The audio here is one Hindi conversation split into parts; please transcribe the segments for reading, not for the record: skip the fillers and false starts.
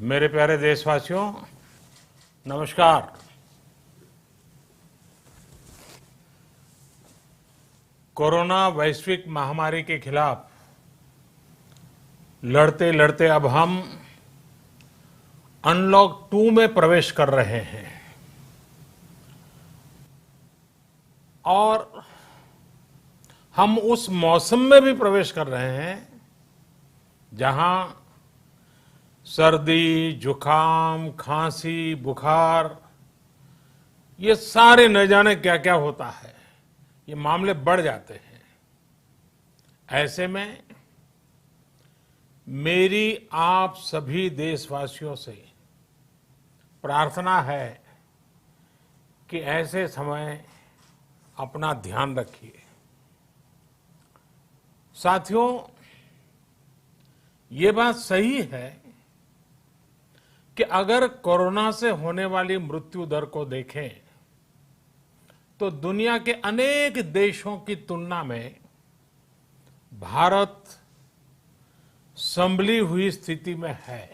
मेरे प्यारे देशवासियों, नमस्कार। कोरोना वैश्विक महामारी के खिलाफ लड़ते लड़ते अब हम अनलॉक 2 में प्रवेश कर रहे हैं और हम उस मौसम में भी प्रवेश कर रहे हैं जहां सर्दी, जुकाम, खांसी, बुखार, ये सारे न जाने क्या क्या होता है, ये मामले बढ़ जाते हैं। ऐसे में मेरी आप सभी देशवासियों से प्रार्थना है कि ऐसे समय अपना ध्यान रखिए। साथियों, ये बात सही है कि अगर कोरोना से होने वाली मृत्यु दर को देखें तो दुनिया के अनेक देशों की तुलना में भारत संभली हुई स्थिति में है।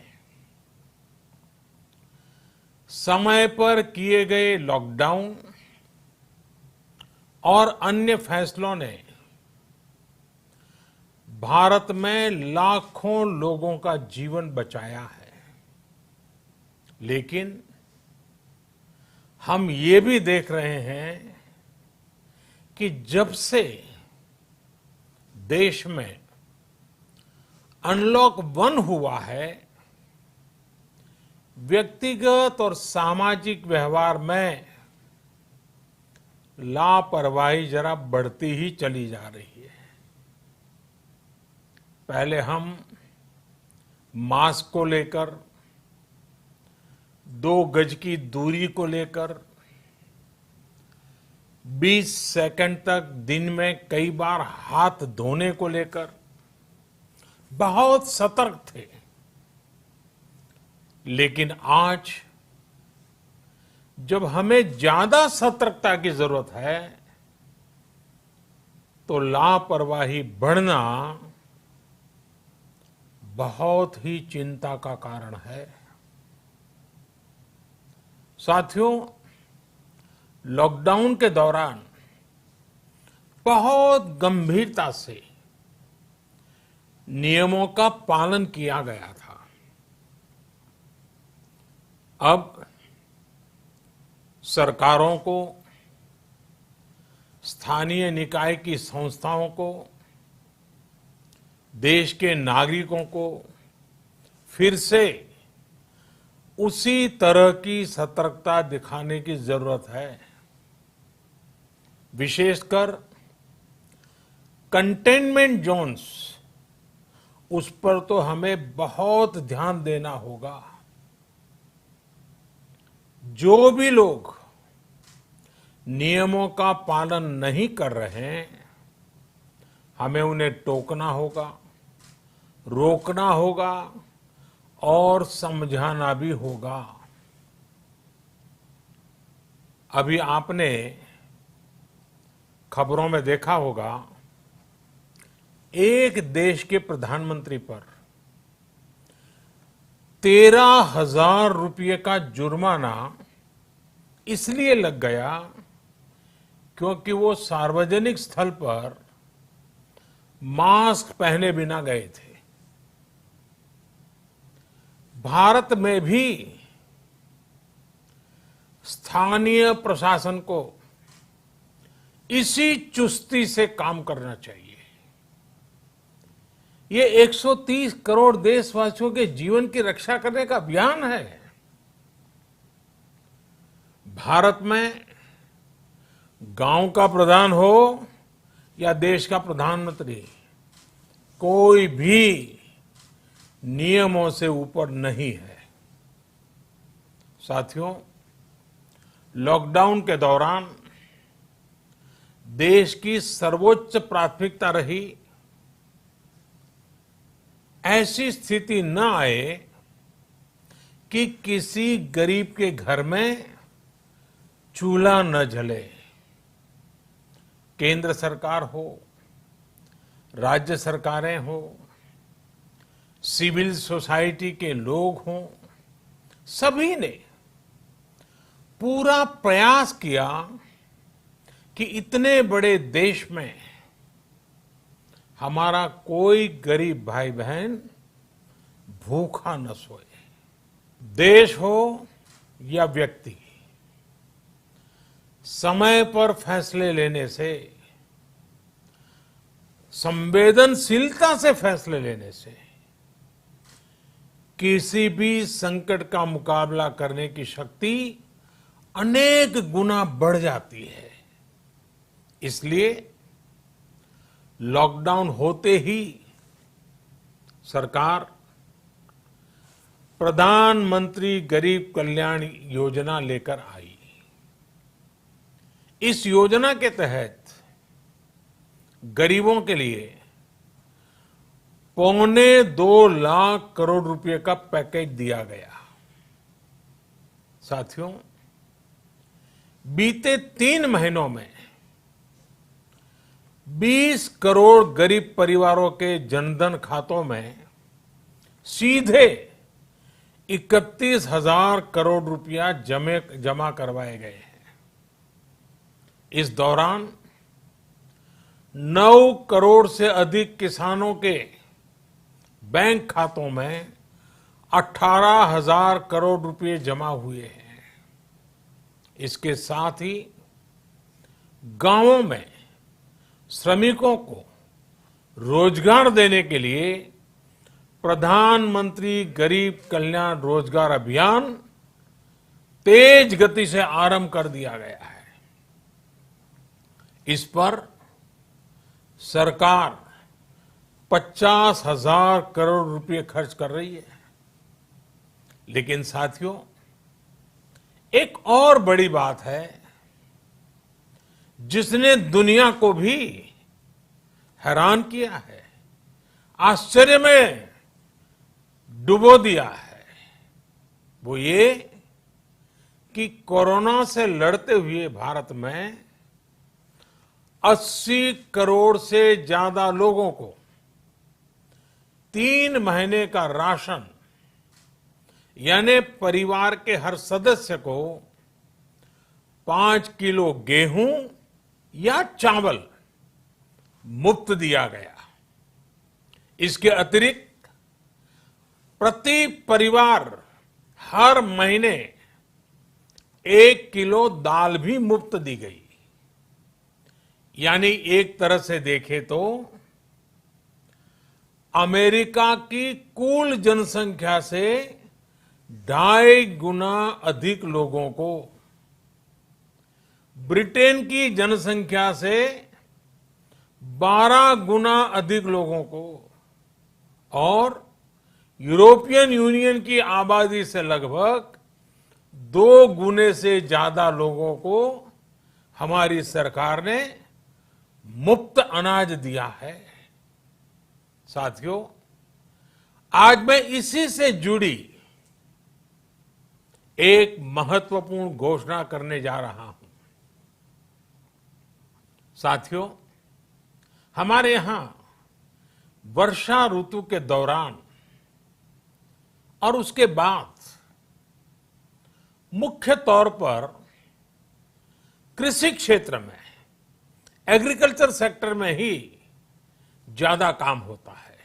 समय पर किए गए लॉकडाउन और अन्य फैसलों ने भारत में लाखों लोगों का जीवन बचाया है, लेकिन हम ये भी देख रहे हैं कि जब से देश में अनलॉक 1 हुआ है, व्यक्तिगत और सामाजिक व्यवहार में लापरवाही जरा बढ़ती ही चली जा रही है। पहले हम मास्क को लेकर, 2 गज की दूरी को लेकर 20 सेकंड तक दिन में कई बार हाथ धोने को लेकर बहुत सतर्क थे, लेकिन आज जब हमें ज्यादा सतर्कता की जरूरत है तो लापरवाही बढ़ना बहुत ही चिंता का कारण है। साथियों, लॉकडाउन के दौरान बहुत गंभीरता से नियमों का पालन किया गया था। अब सरकारों को, स्थानीय निकाय की संस्थाओं को, देश के नागरिकों को फिर से उसी तरह की सतर्कता दिखाने की जरूरत है। विशेषकर कंटेनमेंट जोन्स, उस पर तो हमें बहुत ध्यान देना होगा। जो भी लोग नियमों का पालन नहीं कर रहे हैं, हमें उन्हें टोकना होगा, रोकना होगा और समझाना भी होगा। अभी आपने खबरों में देखा होगा, एक देश के प्रधानमंत्री पर 13,000 रुपये का जुर्माना इसलिए लग गया क्योंकि वो सार्वजनिक स्थल पर मास्क पहने बिना गए थे। भारत में भी स्थानीय प्रशासन को इसी चुस्ती से काम करना चाहिए। ये 130 करोड़ देशवासियों के जीवन की रक्षा करने का अभियान है। भारत में गांव का प्रधान हो या देश का प्रधानमंत्री, कोई भी नियमों से ऊपर नहीं है। साथियों, लॉकडाउन के दौरान देश की सर्वोच्च प्राथमिकता रही ऐसी स्थिति न आए कि किसी गरीब के घर में चूल्हा न जले। केंद्र सरकार हो, राज्य सरकारें हो, सिविल सोसाइटी के लोग हों, सभी ने पूरा प्रयास किया कि इतने बड़े देश में हमारा कोई गरीब भाई बहन भूखा न सोए। देश हो या व्यक्ति, समय पर फैसले लेने से, संवेदनशीलता से फैसले लेने से किसी भी संकट का मुकाबला करने की शक्ति अनेक गुना बढ़ जाती है। इसलिए लॉकडाउन होते ही सरकार प्रधानमंत्री गरीब कल्याण योजना लेकर आई। इस योजना के तहत गरीबों के लिए 2.25 लाख करोड़ रुपए का पैकेज दिया गया। साथियों, बीते 3 महीनों में 20 करोड़ गरीब परिवारों के जनधन खातों में सीधे 31,000 करोड़ रुपया जमा करवाए गए हैं। इस दौरान 9 करोड़ से अधिक किसानों के बैंक खातों में 18,000 करोड़ रुपए जमा हुए हैं। इसके साथ ही गांवों में श्रमिकों को रोजगार देने के लिए प्रधानमंत्री गरीब कल्याण रोजगार अभियान तेज गति से आरंभ कर दिया गया है। इस पर सरकार 50,000 करोड़ रुपए खर्च कर रही है। लेकिन साथियों, एक और बड़ी बात है जिसने दुनिया को भी हैरान किया है, आश्चर्य में डुबो दिया है। वो ये कि कोरोना से लड़ते हुए भारत में 80 करोड़ से ज्यादा लोगों को 3 महीने का राशन, यानी परिवार के हर सदस्य को 5 किलो गेहूं या चावल मुफ्त दिया गया। इसके अतिरिक्त प्रति परिवार हर महीने 1 किलो दाल भी मुफ्त दी गई। यानी एक तरह से देखें तो अमेरिका की कुल जनसंख्या से 2.5 गुना अधिक लोगों को, ब्रिटेन की जनसंख्या से 12 गुना अधिक लोगों को और यूरोपियन यूनियन की आबादी से लगभग 2 गुने से ज्यादा लोगों को हमारी सरकार ने मुफ्त अनाज दिया है। साथियों, आज मैं इसी से जुड़ी एक महत्वपूर्ण घोषणा करने जा रहा हूं। साथियों, हमारे यहां वर्षा ऋतु के दौरान और उसके बाद मुख्य तौर पर कृषि क्षेत्र में, एग्रीकल्चर सेक्टर में ही ज्यादा काम होता है।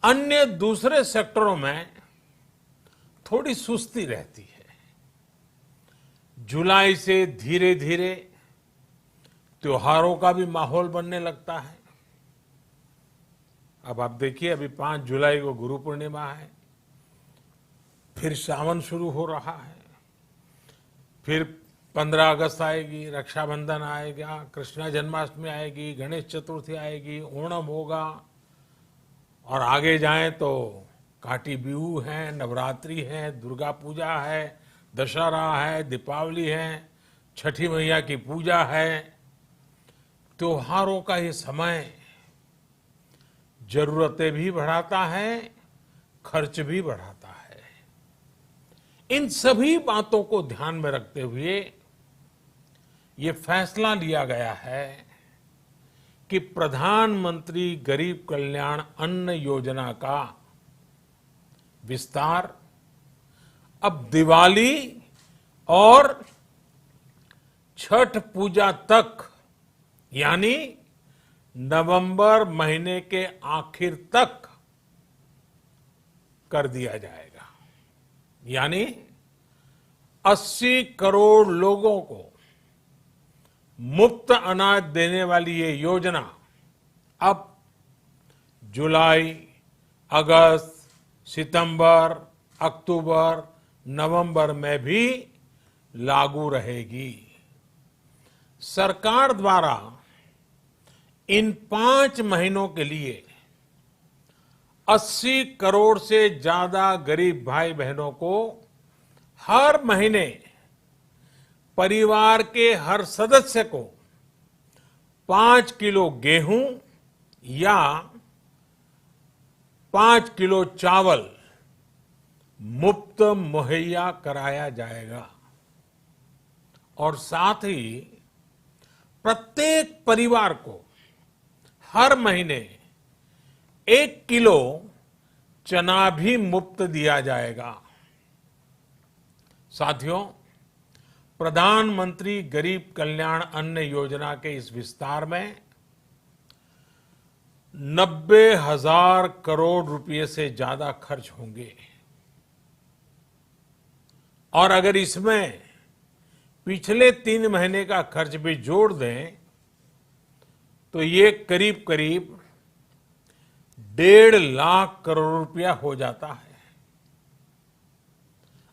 अन्य दूसरे सेक्टरों में थोड़ी सुस्ती रहती है। जुलाई से धीरे धीरे त्योहारों का भी माहौल बनने लगता है। अब आप देखिए, अभी 5 जुलाई को गुरु पूर्णिमा है, फिर सावन शुरू हो रहा है, फिर 15 अगस्त आएगी, रक्षाबंधन आएगा, कृष्ण जन्माष्टमी आएगी, गणेश चतुर्थी आएगी, ओणम होगा और आगे जाएं तो काटी बिहू है, नवरात्रि है, दुर्गा पूजा है, दशहरा है, दीपावली है, छठी मैया की पूजा है। त्योहारों का ये समय जरूरतें भी बढ़ाता है, खर्च भी बढ़ाता है। इन सभी बातों को ध्यान में रखते हुए ये फैसला लिया गया है कि प्रधानमंत्री गरीब कल्याण अन्न योजना का विस्तार अब दिवाली और छठ पूजा तक, यानी नवंबर महीने के आखिर तक कर दिया जाएगा। यानी 80 करोड़ लोगों को मुफ्त अनाज देने वाली ये योजना अब जुलाई, अगस्त, सितंबर, अक्टूबर, नवंबर में भी लागू रहेगी। सरकार द्वारा इन 5 महीनों के लिए 80 करोड़ से ज्यादा गरीब भाई बहनों को हर महीने परिवार के हर सदस्य को 5 किलो गेहूं या 5 किलो चावल मुफ्त मुहैया कराया जाएगा। और साथ ही प्रत्येक परिवार को हर महीने 1 किलो चना भी मुफ्त दिया जाएगा। साथियों, प्रधानमंत्री गरीब कल्याण अन्न योजना के इस विस्तार में 90,000 करोड़ रुपए से ज्यादा खर्च होंगे। और अगर इसमें पिछले 3 महीने का खर्च भी जोड़ दें तो ये करीब करीब 1.5 लाख करोड़ रुपया हो जाता है।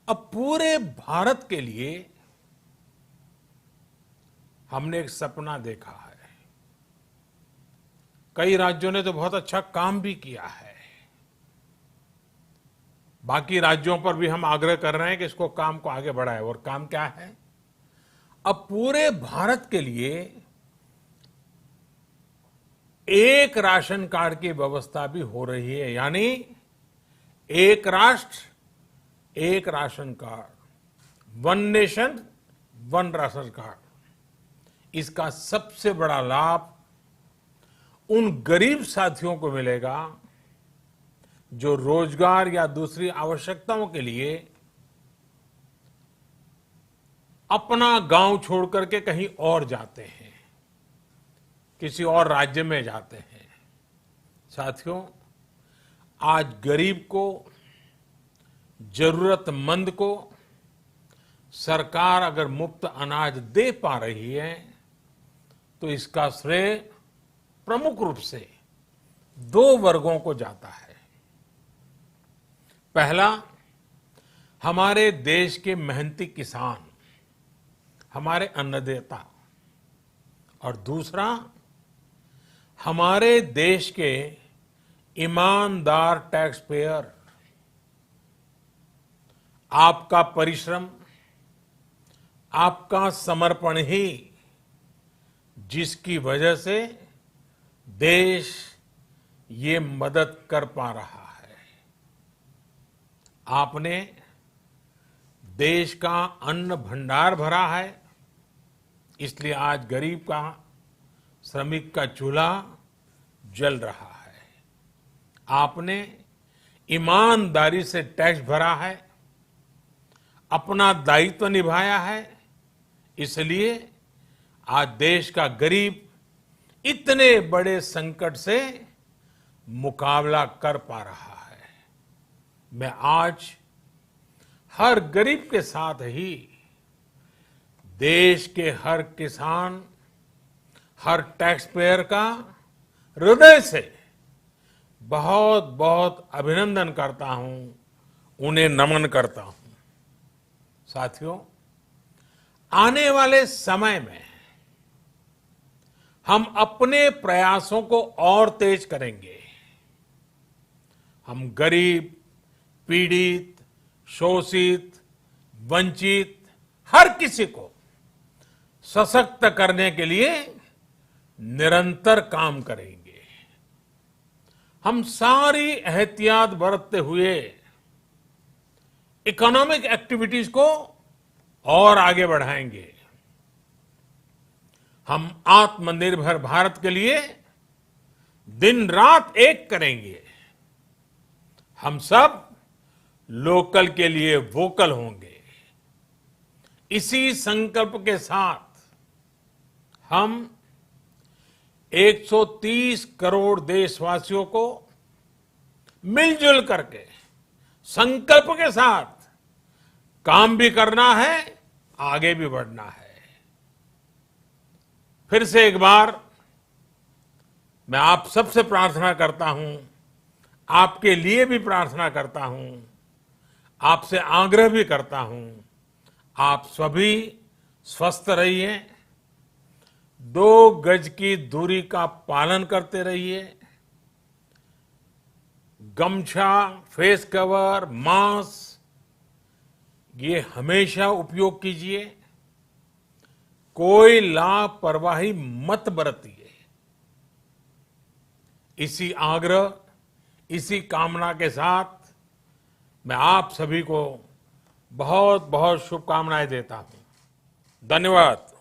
अब पूरे भारत के लिए हमने एक सपना देखा है। कई राज्यों ने तो बहुत अच्छा काम भी किया है। बाकी राज्यों पर भी हम आग्रह कर रहे हैं कि इसको काम को आगे बढ़ाएं। और काम क्या है? अब पूरे भारत के लिए एक राशन कार्ड की व्यवस्था भी हो रही है। यानी एक राष्ट्र एक ration card, 1 nation 1 ration card. इसका सबसे बड़ा लाभ उन गरीब साथियों को मिलेगा जो रोजगार या दूसरी आवश्यकताओं के लिए अपना गांव छोड़ करके कहीं और जाते हैं, किसी और राज्य में जाते हैं। साथियों, आज गरीब को, जरूरतमंद को सरकार अगर मुफ्त अनाज दे पा रही है तो इसका श्रेय प्रमुख रूप से 2 वर्गों को जाता है। पहला, हमारे देश के मेहनती किसान, हमारे अन्नदाता। और दूसरा, हमारे देश के ईमानदार टैक्स पेयर। आपका परिश्रम, आपका समर्पण ही जिसकी वजह से देश ये मदद कर पा रहा है। आपने देश का अन्न भंडार भरा है, इसलिए आज गरीब का, श्रमिक का चूल्हा जल रहा है। आपने ईमानदारी से टैक्स भरा है, अपना दायित्व निभाया है, इसलिए आज देश का गरीब इतने बड़े संकट से मुकाबला कर पा रहा है। मैं आज हर गरीब के साथ ही देश के हर किसान, हर टैक्स पेयर का हृदय से बहुत बहुत अभिनंदन करता हूं, उन्हें नमन करता हूं। साथियों, आने वाले समय में हम अपने प्रयासों को और तेज करेंगे। हम गरीब, पीड़ित, शोषित, वंचित हर किसी को सशक्त करने के लिए निरंतर काम करेंगे। हम सारी एहतियात बरतते हुए इकोनॉमिक एक्टिविटीज को और आगे बढ़ाएंगे। हम आत्मनिर्भर भारत के लिए दिन रात एक करेंगे। हम सब लोकल के लिए वोकल होंगे। इसी संकल्प के साथ हम 130 करोड़ देशवासियों को मिलजुल करके संकल्प के साथ काम भी करना है, आगे भी बढ़ना है। फिर से एक बार मैं आप सबसे प्रार्थना करता हूं, आपके लिए भी प्रार्थना करता हूं, आपसे आग्रह भी करता हूं, आप सभी स्वस्थ रहिए, 2 गज की दूरी का पालन करते रहिए, गमछा, फेस कवर, मास्क ये हमेशा उपयोग कीजिए, कोई लापरवाही मत बरतिए। इसी आग्रह, इसी कामना के साथ मैं आप सभी को बहुत बहुत शुभकामनाएं देता हूं। धन्यवाद।